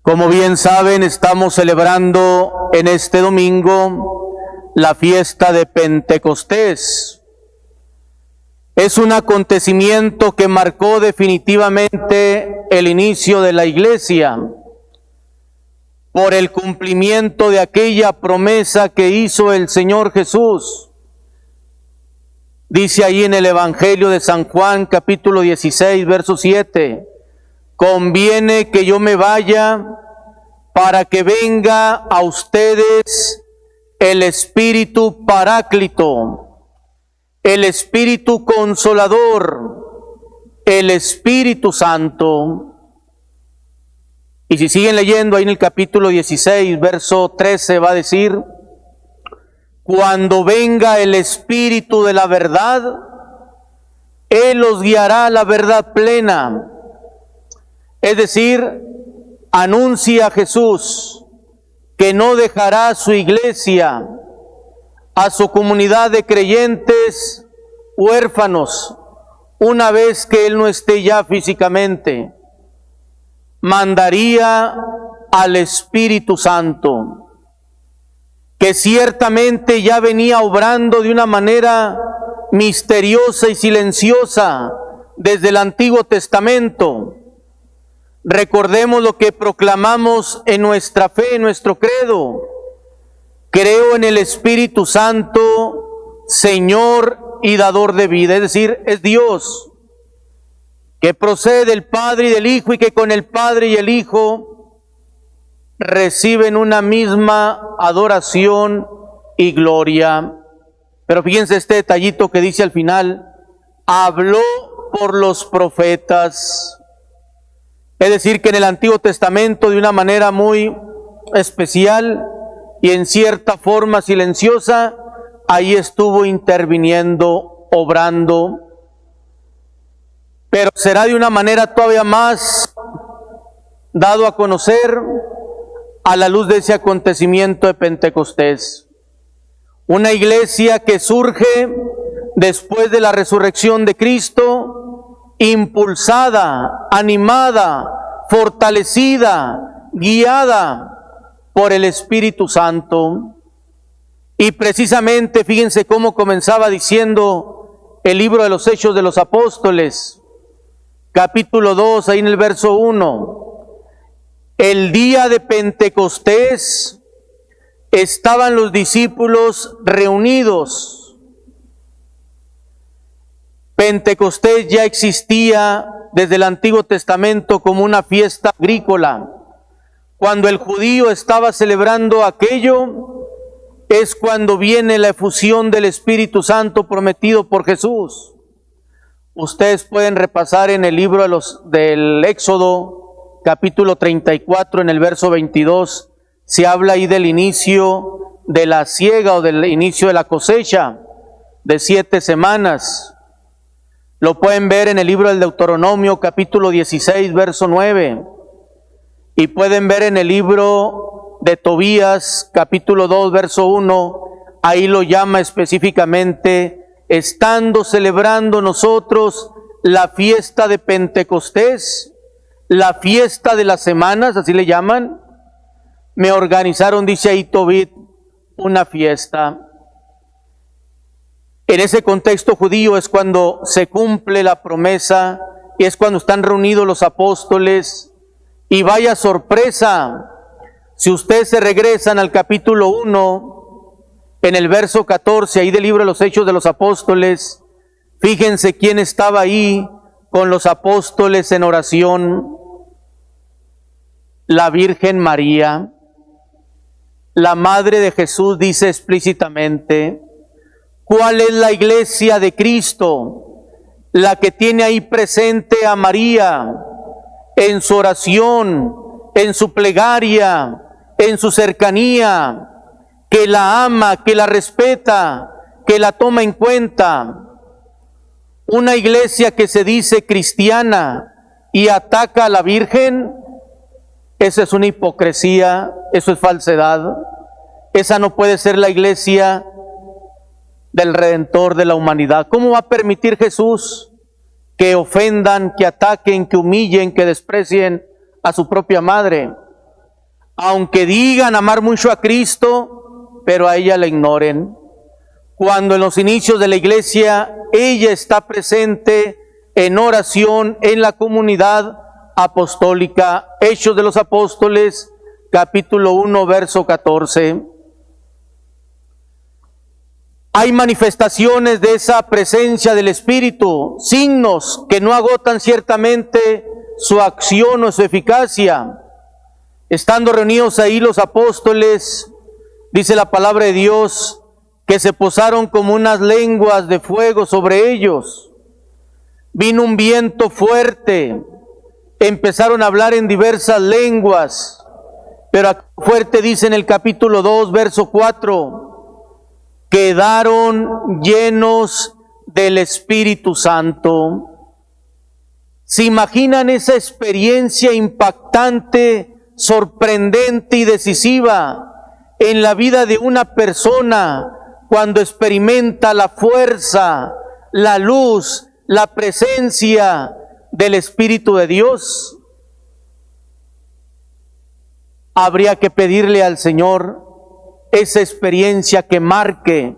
Como bien saben, estamos celebrando en este domingo la fiesta de Pentecostés. Es un acontecimiento que marcó definitivamente el inicio de la Iglesia por el cumplimiento de aquella promesa que hizo el Señor Jesús. Dice ahí en el Evangelio de San Juan, capítulo 16, verso 7, conviene que yo me vaya para que venga a ustedes el Espíritu Paráclito, el Espíritu Consolador, el Espíritu Santo. Y si siguen leyendo ahí en el capítulo 16, verso 13, va a decir, cuando venga el Espíritu de la verdad, Él los guiará a la verdad plena. Es decir, anuncia a Jesús que no dejará a su iglesia, a su comunidad de creyentes huérfanos, una vez que Él no esté ya físicamente. Mandaría al Espíritu Santo, que ciertamente ya venía obrando de una manera misteriosa y silenciosa desde el Antiguo Testamento. Recordemos lo que proclamamos en nuestra fe, en nuestro credo. Creo en el Espíritu Santo, Señor y dador de vida, es decir, es Dios, que procede del Padre y del Hijo y que con el Padre y el Hijo reciben una misma adoración y gloria. Pero fíjense este detallito que dice al final, habló por los profetas. Es decir, que en el Antiguo Testamento de una manera muy especial y en cierta forma silenciosa, ahí estuvo interviniendo, obrando. Pero será de una manera todavía más dado a conocer a la luz de ese acontecimiento de Pentecostés. Una iglesia que surge después de la resurrección de Cristo, impulsada, animada, fortalecida, guiada por el Espíritu Santo. Y precisamente, fíjense cómo comenzaba diciendo el libro de los Hechos de los Apóstoles, capítulo 2, ahí en el verso 1. El día de Pentecostés estaban los discípulos reunidos. Pentecostés ya existía desde el Antiguo Testamento como una fiesta agrícola. Cuando el judío estaba celebrando aquello, es cuando viene la efusión del Espíritu Santo prometido por Jesús. Ustedes pueden repasar en el libro del Éxodo, capítulo 34, en el verso 22, se habla ahí del inicio de la siega o del inicio de la cosecha de 7 semanas. Lo pueden ver en el libro del Deuteronomio, capítulo 16, verso 9. Y pueden ver en el libro de Tobías, capítulo 2, verso 1. Ahí lo llama específicamente, estando celebrando nosotros la fiesta de Pentecostés, la fiesta de las semanas, así le llaman. Me organizaron, dice ahí Tobit, una fiesta. En ese contexto judío es cuando se cumple la promesa y es cuando están reunidos los apóstoles. Y vaya sorpresa, si ustedes se regresan al capítulo 1, en el verso 14, ahí del libro de los Hechos de los Apóstoles, fíjense quién estaba ahí con los apóstoles en oración. La Virgen María, la Madre de Jesús, dice explícitamente. ¿Cuál es la iglesia de Cristo? La que tiene ahí presente a María en su oración, en su plegaria, en su cercanía, que la ama, que la respeta, que la toma en cuenta. Una iglesia que se dice cristiana y ataca a la Virgen, esa es una hipocresía, eso es falsedad. Esa no puede ser la iglesia del Redentor de la humanidad. ¿Cómo va a permitir Jesús que ofendan, que ataquen, que humillen, que desprecien a su propia madre? aunque digan amar mucho a Cristo, pero a ella la ignoren. Cuando en los inicios de la iglesia ella está presente en oración en la comunidad apostólica. Hechos de los Apóstoles, capítulo 1, verso 14. Hay manifestaciones de esa presencia del Espíritu, signos que no agotan ciertamente su acción o su eficacia. Estando reunidos ahí los apóstoles, dice la palabra de Dios, que se posaron como unas lenguas de fuego sobre ellos. Vino un viento fuerte, empezaron a hablar en diversas lenguas, pero fuerte dice en el capítulo 2, verso 4, quedaron llenos del Espíritu Santo. ¿Se imaginan esa experiencia impactante, sorprendente y decisiva en la vida de una persona cuando experimenta la fuerza, la luz, la presencia del Espíritu de Dios? Habría que pedirle al Señor esa experiencia que marque,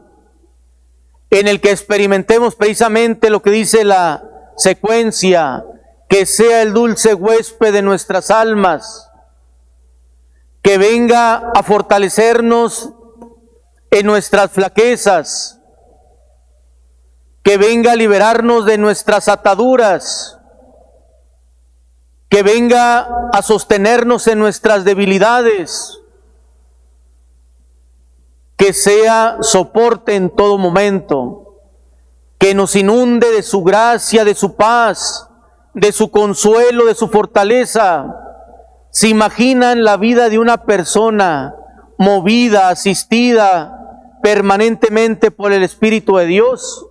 en el que experimentemos precisamente lo que dice la secuencia, que sea el dulce huésped de nuestras almas, que venga a fortalecernos en nuestras flaquezas, que venga a liberarnos de nuestras ataduras, que venga a sostenernos en nuestras debilidades, que sea soporte en todo momento, que nos inunde de su gracia, de su paz, de su consuelo, de su fortaleza. ¿Se imaginan la vida de una persona movida, asistida permanentemente por el Espíritu de Dios?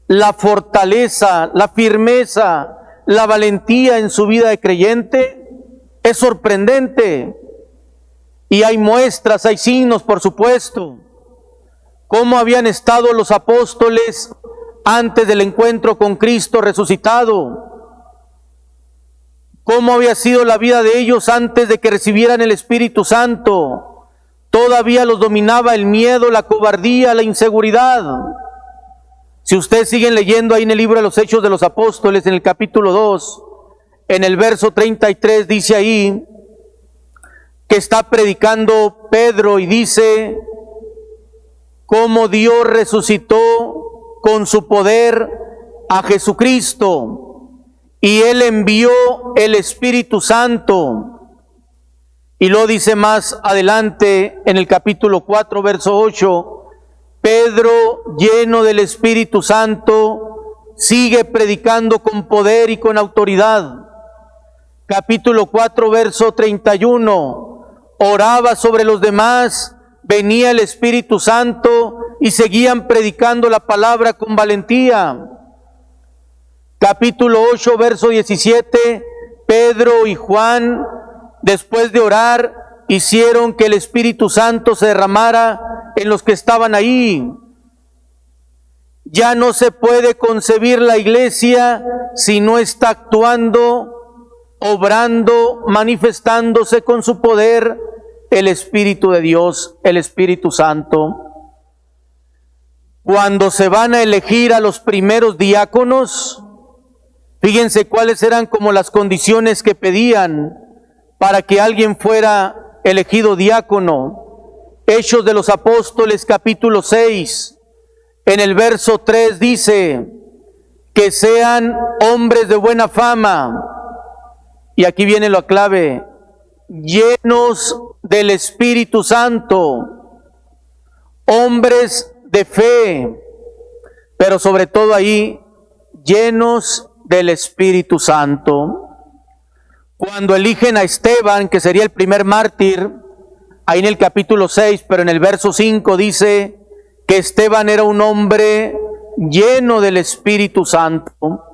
La fortaleza, la firmeza, la valentía en su vida de creyente es sorprendente. Y hay muestras, hay signos, por supuesto. Cómo habían estado los apóstoles antes del encuentro con Cristo resucitado. Cómo había sido la vida de ellos antes de que recibieran el Espíritu Santo. Todavía los dominaba el miedo, la cobardía, la inseguridad. Si ustedes siguen leyendo ahí en el libro de los Hechos de los Apóstoles, en el capítulo 2, en el verso 33, dice ahí que está predicando Pedro y dice cómo Dios resucitó con su poder a Jesucristo y Él envió el Espíritu Santo. Y lo dice más adelante en el capítulo 4, verso 8, Pedro, lleno del Espíritu Santo, sigue predicando con poder y con autoridad. Capítulo 4, verso 31, oraba sobre los demás, venía el Espíritu Santo y seguían predicando la palabra con valentía. Capítulo 8, verso 17, Pedro y Juan, después de orar, hicieron que el Espíritu Santo se derramara en los que estaban ahí. Ya no se puede concebir la iglesia si no está actuando, obrando, manifestándose con su poder el Espíritu de Dios, el Espíritu Santo. Cuando se van a elegir a los primeros diáconos, fíjense cuáles eran como las condiciones que pedían para que alguien fuera elegido diácono. Hechos de los Apóstoles, capítulo 6, en el verso 3 dice, que sean hombres de buena fama, y aquí viene la clave, llenos del Espíritu Santo, hombres de fe, pero sobre todo ahí, llenos del Espíritu Santo. Cuando eligen a Esteban, que sería el primer mártir, ahí en el capítulo 6, pero en el verso 5 dice que Esteban era un hombre lleno del Espíritu Santo.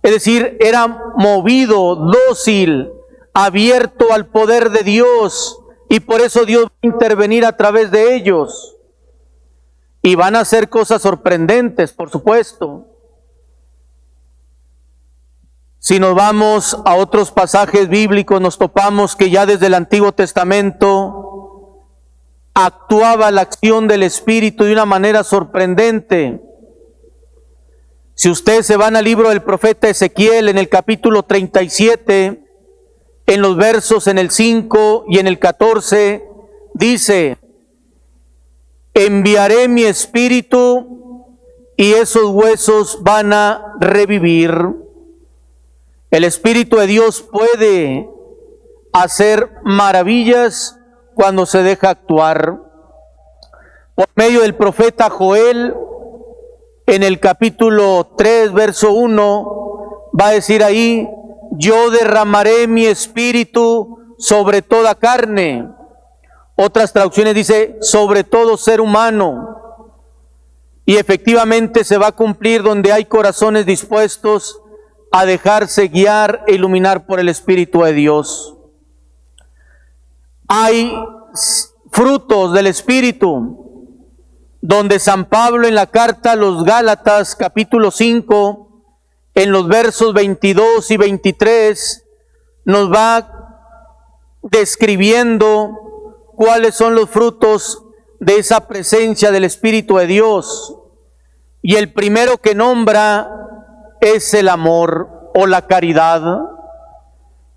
Es decir, era movido, dócil, abierto al poder de Dios, y por eso Dios va a intervenir a través de ellos. Y van a hacer cosas sorprendentes, por supuesto. Si nos vamos a otros pasajes bíblicos, nos topamos que ya desde el Antiguo Testamento actuaba la acción del Espíritu de una manera sorprendente. Si ustedes se van al libro del profeta Ezequiel, en el capítulo 37, en los versos en el 5 y en el 14, dice: enviaré mi espíritu y esos huesos van a revivir. El Espíritu de Dios puede hacer maravillas cuando se deja actuar. Por medio del profeta Joel, en el capítulo 3, verso 1, va a decir ahí: yo derramaré mi espíritu sobre toda carne. Otras traducciones dice sobre todo ser humano. Y efectivamente se va a cumplir donde hay corazones dispuestos a dejarse guiar e iluminar por el Espíritu de Dios. Hay frutos del Espíritu, donde San Pablo en la carta a los Gálatas, capítulo 5, en los versos 22 y 23, nos va describiendo cuáles son los frutos de esa presencia del Espíritu de Dios. Y el primero que nombra es el amor o la caridad.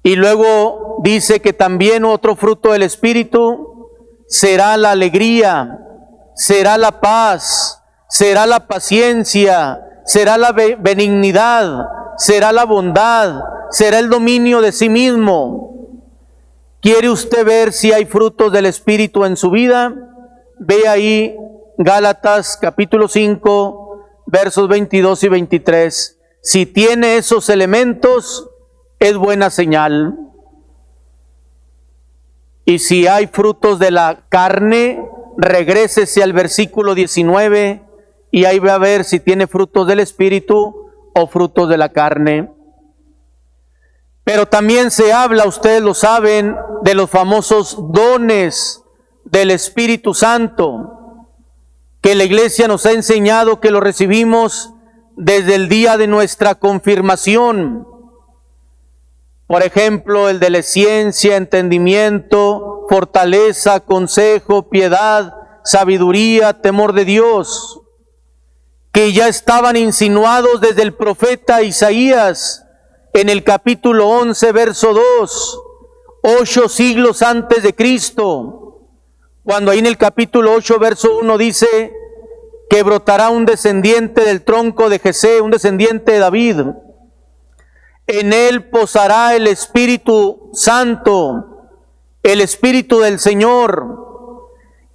Y luego dice que también otro fruto del Espíritu será la alegría, será la paz, será la paciencia, será la benignidad, será la bondad, será el dominio de sí mismo. ¿Quiere usted ver si hay frutos del Espíritu en su vida? Ve ahí Gálatas capítulo 5, versos 22 y 23. Si tiene esos elementos, es buena señal. Y si hay frutos de la carne, regrésese al versículo 19 y ahí va a ver si tiene frutos del Espíritu o frutos de la carne. Pero también se habla, ustedes lo saben, de los famosos dones del Espíritu Santo, que la Iglesia nos ha enseñado que lo recibimos desde el día de nuestra confirmación. Por ejemplo, el de la ciencia, entendimiento, fortaleza, consejo, piedad, sabiduría, temor de Dios, que ya estaban insinuados desde el profeta Isaías en el capítulo 11, verso 2, 8 siglos antes de Cristo, cuando ahí en el capítulo 8, verso 1 dice que brotará un descendiente del tronco de Jesé, un descendiente de David. En él posará el Espíritu Santo, el Espíritu del Señor,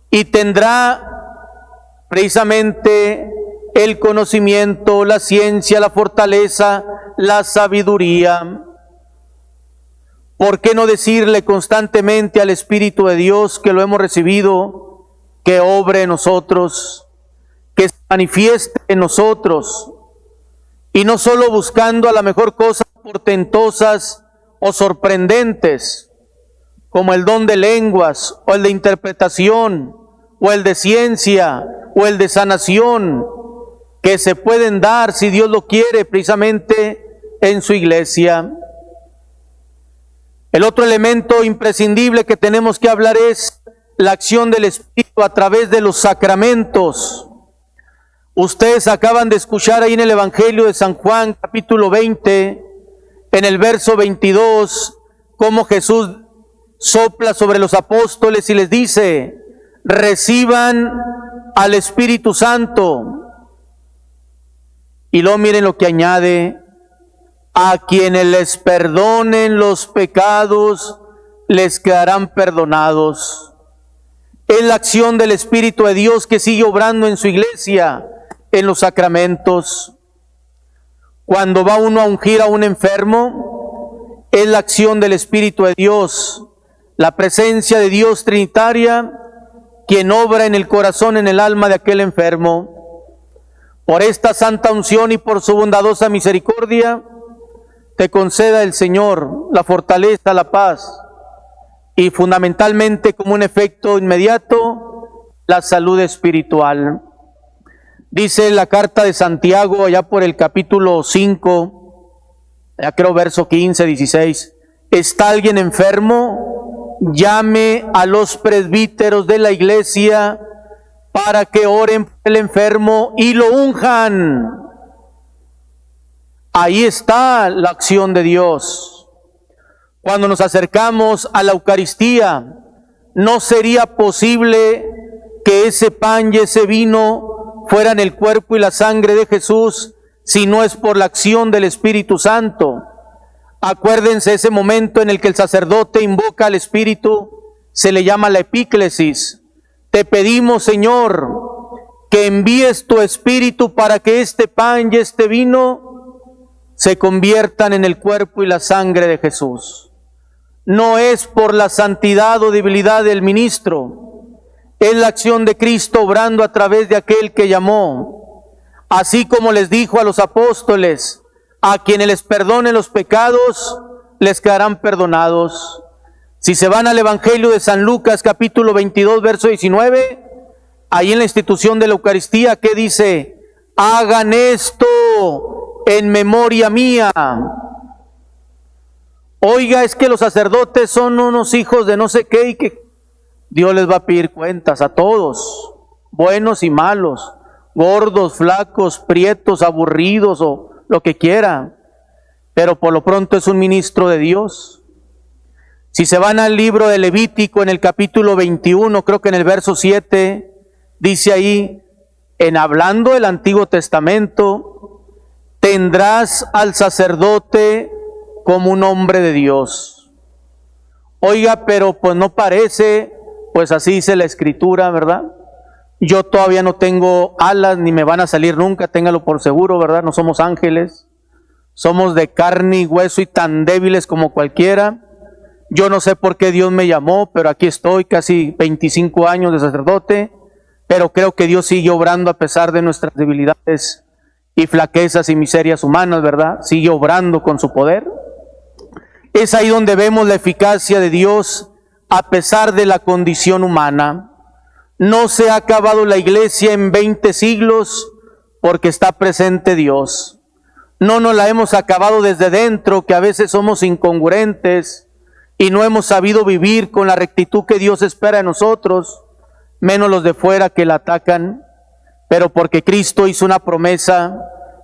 y tendrá precisamente el conocimiento, la ciencia, la fortaleza, la sabiduría. ¿Por qué no decirle constantemente al Espíritu de Dios que lo hemos recibido, que obre en nosotros, que se manifieste en nosotros? Y no solo buscando a la mejor cosas portentosas o sorprendentes, como el don de lenguas, o el de interpretación, o el de ciencia, o el de sanación, que se pueden dar, si Dios lo quiere, precisamente en su iglesia. El otro elemento imprescindible que tenemos que hablar es la acción del Espíritu a través de los sacramentos. Ustedes acaban de escuchar ahí en el Evangelio de San Juan, capítulo 20, en el verso 22, cómo Jesús sopla sobre los apóstoles y les dice: reciban al Espíritu Santo. Y luego miren lo que añade: a quienes les perdonen los pecados, les quedarán perdonados. Es la acción del Espíritu de Dios que sigue obrando en su iglesia, en los sacramentos. Cuando va uno a ungir a un enfermo, es la acción del Espíritu de Dios, la presencia de Dios trinitaria, quien obra en el corazón, en el alma de aquel enfermo. Por esta santa unción y por su bondadosa misericordia, te conceda el Señor la fortaleza, la paz y fundamentalmente, como un efecto inmediato, la salud espiritual. Dice la carta de Santiago, allá por el capítulo 5, ya creo verso 15, 16, ¿está alguien enfermo? Llame a los presbíteros de la iglesia para que oren por el enfermo y lo unjan. Ahí está la acción de Dios. Cuando nos acercamos a la Eucaristía, no sería posible que ese pan y ese vino fueran el cuerpo y la sangre de Jesús si no es por la acción del Espíritu Santo. Acuérdense ese momento en el que el sacerdote invoca al Espíritu, se le llama la epíclesis. Te pedimos, Señor, que envíes tu Espíritu para que este pan y este vino se conviertan en el cuerpo y la sangre de Jesús. No es por la santidad o debilidad del ministro, es la acción de Cristo obrando a través de aquel que llamó. Así como les dijo a los apóstoles, a quienes les perdonen los pecados, les quedarán perdonados. Si se van al Evangelio de San Lucas, capítulo 22, verso 19, ahí en la institución de la Eucaristía, ¿qué dice? Hagan esto en memoria mía. Oiga, es que los sacerdotes son unos hijos de no sé qué y que Dios les va a pedir cuentas a todos, buenos y malos, gordos, flacos, prietos, aburridos o lo que quiera, pero por lo pronto es un ministro de Dios. Si se van al libro de Levítico en el capítulo 21, creo que en el verso 7, dice ahí, en hablando del Antiguo Testamento, tendrás al sacerdote como un hombre de Dios. Oiga, pero pues no parece, pues así dice la Escritura, ¿verdad? Yo todavía no tengo alas, ni me van a salir nunca, téngalo por seguro, ¿verdad? No somos ángeles, somos de carne y hueso y tan débiles como cualquiera. Yo no sé por qué Dios me llamó, pero aquí estoy, casi 25 años de sacerdote, pero creo que Dios sigue obrando a pesar de nuestras debilidades y flaquezas y miserias humanas, ¿verdad? Sigue obrando con su poder. Es ahí donde vemos la eficacia de Dios a pesar de la condición humana. No se ha acabado la iglesia en 20 siglos porque está presente Dios. No nos la hemos acabado desde dentro, que a veces somos incongruentes y no hemos sabido vivir con la rectitud que Dios espera de nosotros, menos los de fuera que la atacan. Pero porque Cristo hizo una promesa,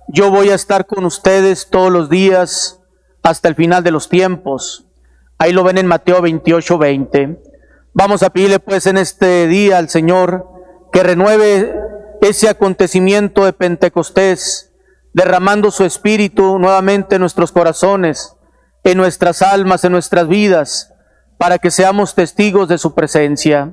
yo voy a estar con ustedes todos los días hasta el final de los tiempos. Ahí lo ven en Mateo 28, 20. Vamos a pedirle pues en este día al Señor que renueve ese acontecimiento de Pentecostés, derramando su Espíritu nuevamente en nuestros corazones, en nuestras almas, en nuestras vidas, para que seamos testigos de su presencia.